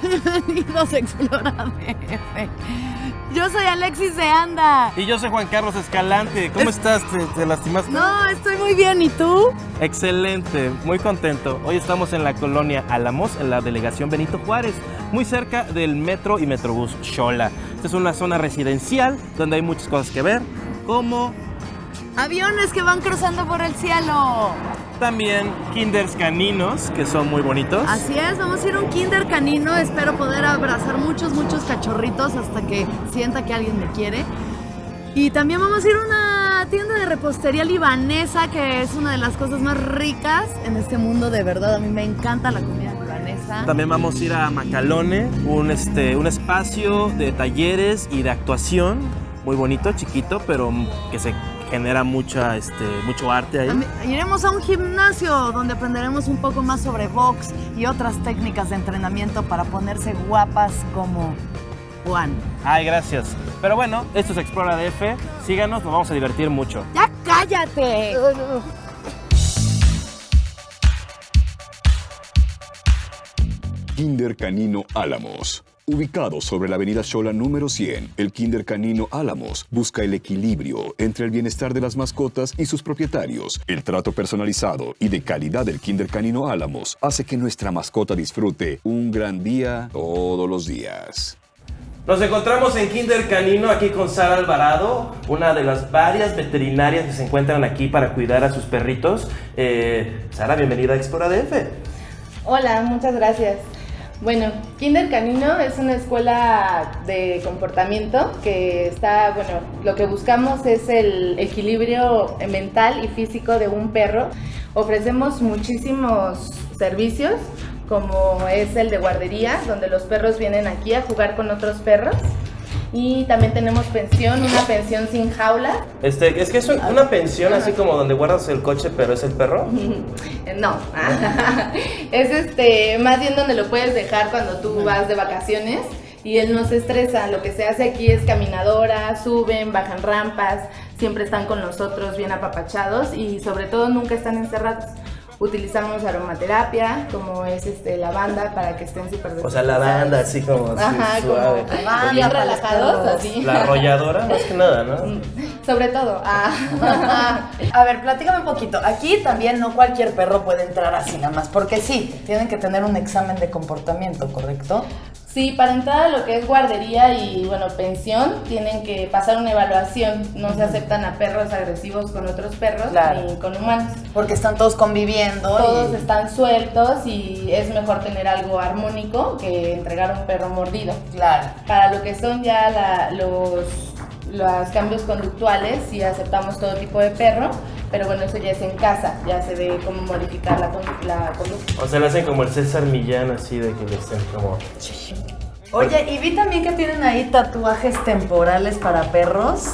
Bienvenidos a Explora DF. Yo soy Alexis de Anda. Y yo soy Juan Carlos Escalante. ¿Cómo estás? ¿Te lastimaste? No, estoy muy bien. ¿Y tú? Excelente, muy contento. Hoy estamos en la colonia Álamos, en la delegación Benito Juárez, muy cerca del metro y metrobús Xola. Esta es una zona residencial donde hay muchas cosas que ver, como aviones que van cruzando por el cielo. También kinders caninos, que son muy bonitos. Así es, vamos a ir a un kinder canino. Espero poder abrazar muchos cachorritos hasta que sienta que alguien me quiere. Y también vamos a ir a una tienda de repostería libanesa, que es una de las cosas más ricas en este mundo, de verdad. A mí me encanta la comida libanesa. También vamos a ir a Macalone, un espacio de talleres y de actuación muy bonito, chiquito, pero que se genera mucho arte ahí. Iremos a un gimnasio donde aprenderemos un poco más sobre box y otras técnicas de entrenamiento para ponerse guapas como Juan. Ay, gracias. Pero bueno, esto es Explora DF. Síganos, nos vamos a divertir mucho. ¡Ya cállate! Kinder Canino Álamos. Ubicado sobre la avenida Xola número 100, el Kinder Canino Álamos busca el equilibrio entre el bienestar de las mascotas y sus propietarios. El trato personalizado y de calidad del Kinder Canino Álamos hace que nuestra mascota disfrute un gran día todos los días. Nos encontramos en Kinder Canino aquí con Sara Alvarado, una de las varias veterinarias que se encuentran aquí para cuidar a sus perritos. Sara, bienvenida a Explora DF. Hola, muchas gracias. Bueno, Kinder Canino es una escuela de comportamiento que está, lo que buscamos es el equilibrio mental y físico de un perro. Ofrecemos muchísimos servicios, como es el de guardería, donde los perros vienen aquí a jugar con otros perros. Y también tenemos pensión, una pensión sin jaula. Es que es una pensión así como donde guardas el coche, pero es el perro. No, es más bien donde lo puedes dejar cuando tú vas de vacaciones y él no se estresa. Lo que se hace aquí es caminadora, suben, bajan rampas, siempre están con nosotros bien apapachados y sobre todo nunca están encerrados. Utilizamos aromaterapia, como es lavanda, para que estén súper O sea, lavanda, así como ajá, suave. Como bien relajados, así. La arrolladora, más que nada, ¿no? Sobre todo. A ver, platícame un poquito. Aquí también no cualquier perro puede entrar así nada más, porque sí, tienen que tener un examen de comportamiento, ¿correcto? Sí, para entrar a lo que es guardería y, pensión, tienen que pasar una evaluación. No se aceptan a perros agresivos con otros perros, claro, ni con humanos. Porque están todos conviviendo. Todos están sueltos y es mejor tener algo armónico que entregar un perro mordido. Claro. Para lo que son ya los cambios conductuales, sí aceptamos todo tipo de perro, pero eso ya es en casa, ya se ve cómo modificar la conducta. O sea, le hacen como el César Millán, así de que le estén como... Oye, y vi también que tienen ahí tatuajes temporales para perros.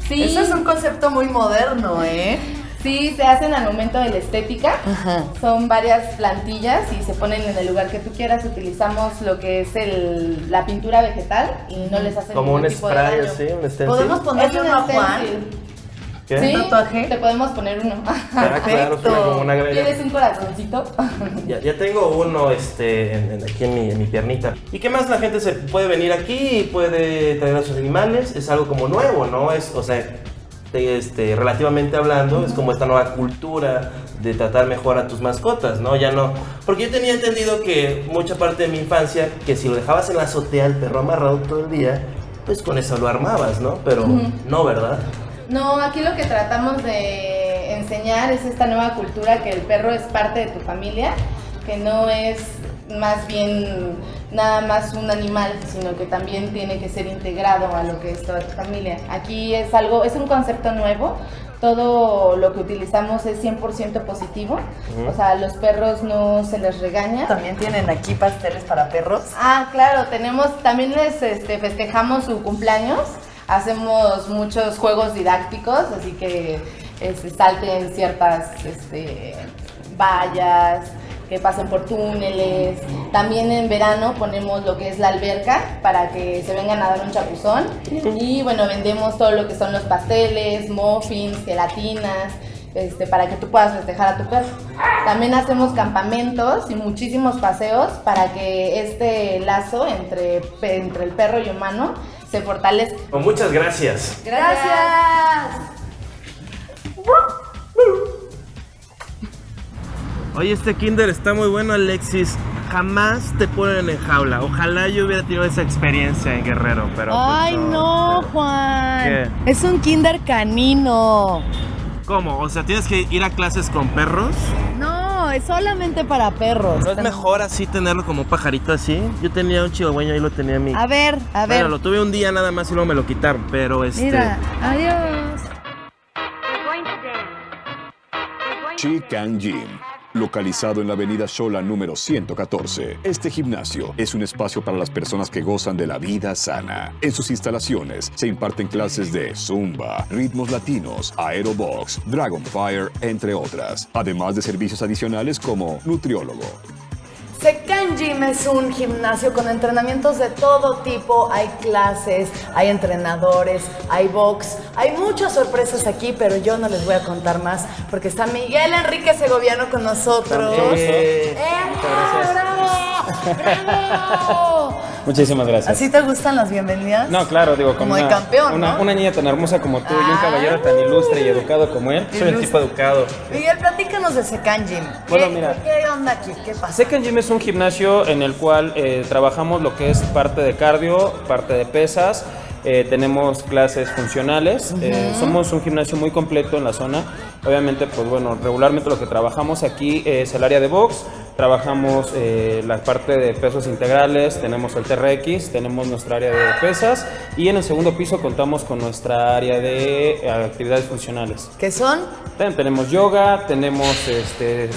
Sí. Eso es un concepto muy moderno, ¿eh? Sí, se hacen al momento de la estética. Ajá. Son varias plantillas y se ponen en el lugar que tú quieras. Utilizamos lo que es la pintura vegetal y no les hacen como ningún tipo de daño. Como un spray, así, un stencil. ¿Podemos ponerle uno a Juan? ¿Qué? Sí, ¿Un tatuaje? te podemos poner uno. Claro, como una gran... ¿Quieres un corazoncito? Ya tengo uno aquí en mi piernita. ¿Y qué más? La gente se puede venir aquí y puede traer a sus animales. Es algo como nuevo, ¿no? Relativamente hablando, es como esta nueva cultura de tratar mejor a tus mascotas, ¿no? Ya no... Porque yo tenía entendido que mucha parte de mi infancia, que si lo dejabas en la azotea al perro amarrado todo el día, pues con eso lo armabas, ¿no? Pero no, ¿verdad? No, aquí lo que tratamos de enseñar es esta nueva cultura, que el perro es parte de tu familia, que no es más bien nada más un animal, sino que también tiene que ser integrado a lo que es toda tu familia. Aquí es un concepto nuevo. Todo lo que utilizamos es 100% positivo. O sea, a los perros no se les regaña. ¿También tienen aquí pasteles para perros? Claro, también les festejamos su cumpleaños. Hacemos muchos juegos didácticos, así que salten ciertas vallas, que pasen por túneles. También en verano ponemos lo que es la alberca para que se vengan a dar un chapuzón. Y vendemos todo lo que son los pasteles, muffins, gelatinas. para que tú puedas festejar a tu perro. También hacemos campamentos y muchísimos paseos para que este lazo entre el perro y humano se fortalezca. Pues muchas gracias. ¡Gracias! Oye, este kinder está muy bueno, Alexis. Jamás te ponen en jaula. Ojalá yo hubiera tenido esa experiencia en Guerrero, pero... Ay, pues, no, Juan. ¿Qué? Es un kinder canino. ¿Cómo? O sea, ¿tienes que ir a clases con perros? No, es solamente para perros. ¿No es mejor así tenerlo como un pajarito así? Yo tenía un chihuahueño y lo tenía a mí. A ver. Bueno, lo tuve un día nada más y luego me lo quitaron, pero Mira, adiós. Chican Gym. Localizado en la avenida Xola número 114, este gimnasio es un espacio para las personas que gozan de la vida sana. En sus instalaciones se imparten clases de Zumba, ritmos latinos, aerobox, Dragon Fire, entre otras, además de servicios adicionales como nutriólogo. Secan Gym es un gimnasio con entrenamientos de todo tipo. Hay clases, hay entrenadores, hay box. Hay muchas sorpresas aquí, pero yo no les voy a contar más porque está Miguel Enrique Segoviano con nosotros. ¡Bravo! ¡Bravo! Muchísimas gracias. ¿Así te gustan las bienvenidas? No, claro, digo, como de campeón, ¿no? Una niña tan hermosa como tú y un caballero tan ilustre y educado como él. soy el tipo educado. Miguel, platícanos de Secan Gym. Bueno, mira. ¿Qué onda aquí? ¿Qué pasa? Secan Gym es un gimnasio en el cual trabajamos lo que es parte de cardio, parte de pesas. Tenemos clases funcionales. Somos un gimnasio muy completo en la zona. Obviamente, pues bueno, regularmente lo que trabajamos aquí es el área de box. Trabajamos la parte de pesos integrales, tenemos el TRX, tenemos nuestra área de pesas y en el segundo piso contamos con nuestra área de actividades funcionales. ¿Qué son? Tenemos yoga, tenemos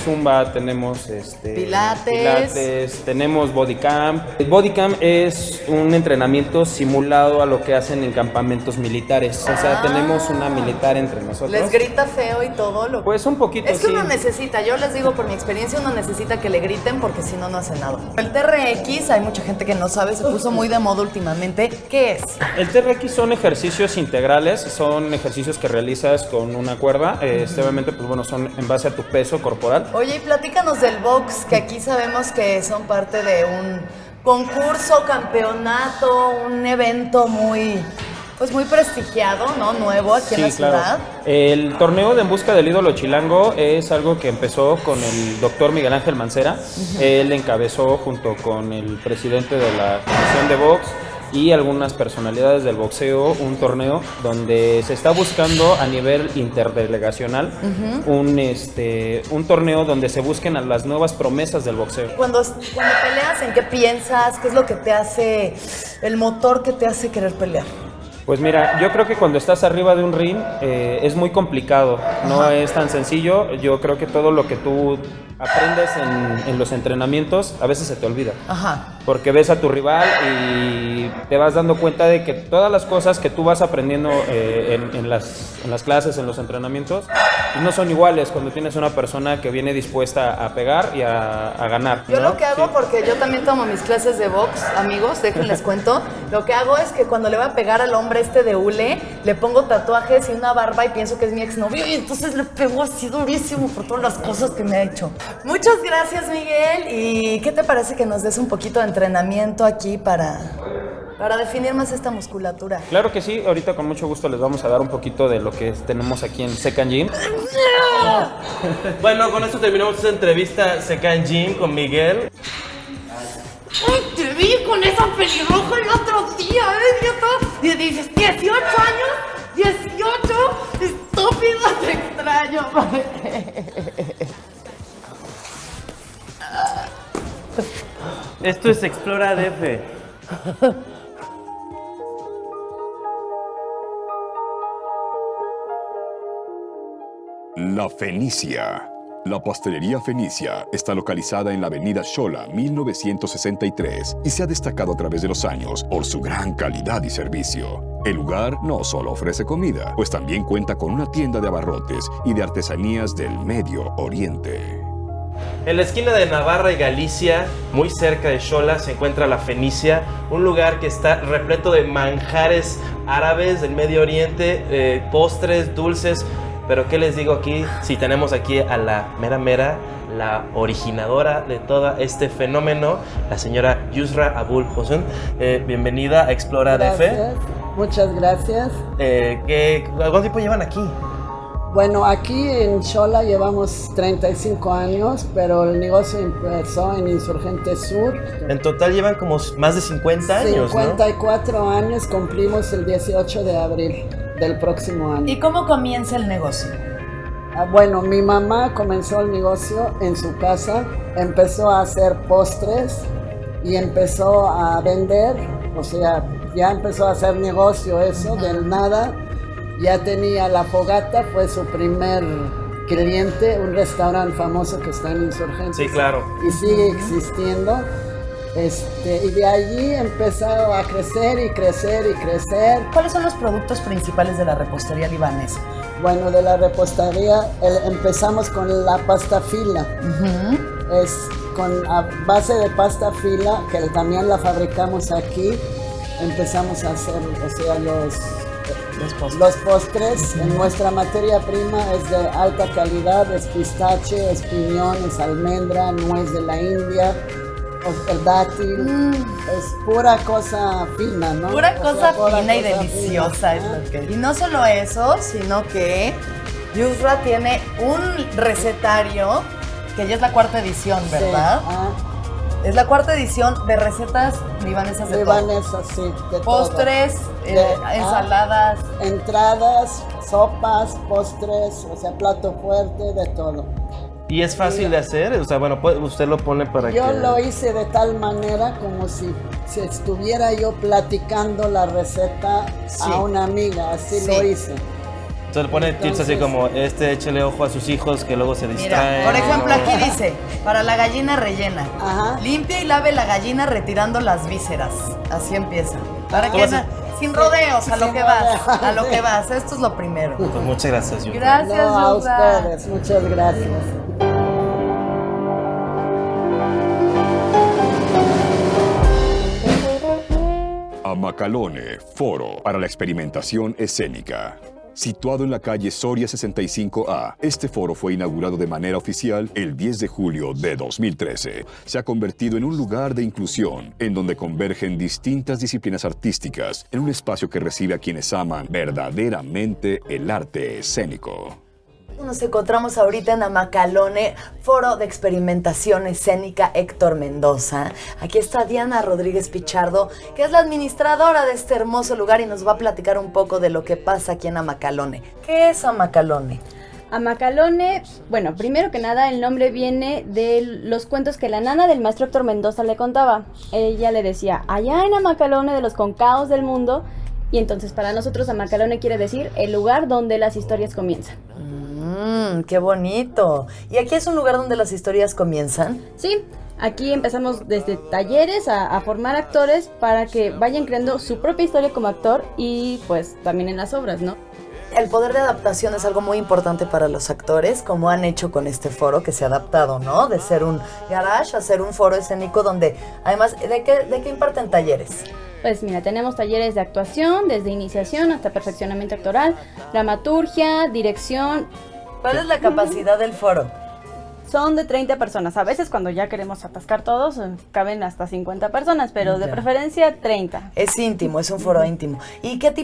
zumba, tenemos Pilates, tenemos bodycamp. El bodycamp es un entrenamiento simulado a lo que hacen en campamentos militares. O sea, tenemos una militar entre nosotros. ¿Les grita feo y todo? Pues un poquito, Es que sí. uno necesita, yo les digo por mi experiencia, uno necesita que le griten porque si no, no hace nada. El TRX, hay mucha gente que no sabe, se puso muy de moda últimamente. ¿Qué es? El TRX son ejercicios integrales, son ejercicios que realizas con una cuerda. Obviamente, pues bueno, son en base a tu peso corporal. Oye, y platícanos del box, que aquí sabemos que son parte de un concurso, campeonato, un evento muy prestigiado, ¿no? Nuevo aquí en la ciudad. El torneo de En Busca del Ídolo Chilango es algo que empezó con el doctor Miguel Ángel Mancera. Él encabezó junto con el presidente de la Comisión de Box y algunas personalidades del boxeo un torneo donde se está buscando a nivel interdelegacional un torneo donde se busquen a las nuevas promesas del boxeo. Cuando peleas, ¿en qué piensas? ¿Qué es lo que te hace, el motor que te hace querer pelear? Pues mira, yo creo que cuando estás arriba de un ring es muy complicado, no es tan sencillo. Yo creo que todo lo que tú aprendes en los entrenamientos a veces se te olvida. Porque ves a tu rival y te vas dando cuenta de que todas las cosas que tú vas aprendiendo en las clases, en los entrenamientos, no son iguales cuando tienes una persona que viene dispuesta a pegar y a ganar. Yo ¿no? lo que hago, porque yo también tomo mis clases de box, amigos, déjenles cuento, lo que hago es que cuando le voy a pegar al hombre de hule, le pongo tatuajes y una barba y pienso que es mi exnovio y entonces le pego así durísimo por todas las cosas que me ha hecho. Muchas gracias, Miguel. ¿Y qué te parece que nos des un poquito de entrenamiento aquí para definir más esta musculatura? Claro que sí, ahorita con mucho gusto les vamos a dar un poquito de lo que tenemos aquí en Secan Gym. Bueno, con esto terminamos esta entrevista Secan Gym con Miguel. ¡Ay, te vi con esa pelirroja el otro día, idiota! Y dices, 18 años, 18, estúpido, te extraño. Esto es Explora DF. La Fenicia. La pastelería Fenicia está localizada en la avenida Xola 1963 y se ha destacado a través de los años por su gran calidad y servicio. El lugar no solo ofrece comida, pues también cuenta con una tienda de abarrotes y de artesanías del Medio Oriente. En la esquina de Navarra y Galicia, muy cerca de Xola, se encuentra La Fenicia, un lugar que está repleto de manjares árabes del Medio Oriente, postres, dulces. Pero ¿qué les digo aquí? Si tenemos aquí a la mera, la originadora de todo este fenómeno, la señora Yusra Abul Hossein. Bienvenida a Explora DF. Muchas gracias. ¿Cuánto tiempo llevan aquí? Bueno, aquí en Xola llevamos 35 años, pero el negocio empezó en Insurgente Sur. En total llevan como más de 50 años, 54 ¿no? años, cumplimos el 18 de abril del próximo año. ¿Y cómo comienza el negocio? Bueno, mi mamá comenzó el negocio en su casa, empezó a hacer postres y empezó a vender, o sea, ya empezó a hacer negocio eso, del nada. Ya tenía La Fogata, fue su primer cliente, un restaurante famoso que está en Insurgentes. Sí, claro. Y sigue existiendo. Y de allí empezó a crecer y crecer y crecer. ¿Cuáles son los productos principales de la repostería libanesa? Bueno, de la repostería empezamos con la pasta fila. Es a base de pasta fila, que también la fabricamos aquí. Empezamos a hacer, o sea, los postres. Nuestra materia prima es de alta calidad, es pistache, es piñón, es almendra, nuez de la India, el dátil, es pura cosa fina, ¿no? Pura cosa fina y cosa deliciosa. fina, Es lo que... Y no solo eso, sino que Yusra tiene un recetario, que ya es la 4ª edición, ¿verdad? Sí, Es la 4ª edición de recetas libanesas de todo. libanesas, sí, de Postres, todo. ensaladas. Entradas, sopas, postres, o sea, plato fuerte, de todo. ¿Y es fácil de hacer? O sea, bueno, usted lo pone para Yo que... lo hice de tal manera como si estuviera yo platicando la receta a una amiga, así lo hice. Entonces le pone tips así como, échele ojo a sus hijos que luego se distraen. Mira, por ejemplo, ¿no? aquí dice, para la gallina rellena, limpia y lave la gallina retirando las vísceras. Así empieza. Para que sin rodeos, a lo que vas. Esto es lo primero. Pues muchas gracias, Yusra. Gracias, A Yusra. ustedes, muchas gracias. Amacalone, foro para la experimentación escénica. Situado en la calle Soria 65A, este foro fue inaugurado de manera oficial el 10 de julio de 2013. Se ha convertido en un lugar de inclusión, en donde convergen distintas disciplinas artísticas, en un espacio que recibe a quienes aman verdaderamente el arte escénico. Nos encontramos ahorita en Amacalone, Foro de Experimentación Escénica Héctor Mendoza. Aquí está Diana Rodríguez Pichardo, que es la administradora de este hermoso lugar y nos va a platicar un poco de lo que pasa aquí en Amacalone. ¿Qué es Amacalone? Amacalone, bueno, primero que nada el nombre viene de los cuentos que la nana del maestro Héctor Mendoza le contaba. Ella le decía, allá en Amacalone de los concaos del mundo, y entonces para nosotros Amacalone quiere decir el lugar donde las historias comienzan. ¡Qué bonito! ¿Y aquí es un lugar donde las historias comienzan? Sí, aquí empezamos desde talleres a formar actores para que vayan creando su propia historia como actor y pues también en las obras, ¿no? El poder de adaptación es algo muy importante para los actores, como han hecho con este foro que se ha adaptado, ¿no? De ser un garage a ser un foro escénico donde, además, ¿de qué imparten talleres? Pues mira, tenemos talleres de actuación, desde iniciación hasta perfeccionamiento actoral, dramaturgia, dirección. ¿Cuál es la capacidad del foro? Son de 30 personas. A veces cuando ya queremos atascar todos, caben hasta 50 personas, pero de preferencia 30. Es íntimo, es un foro íntimo. ¿Y qué tipo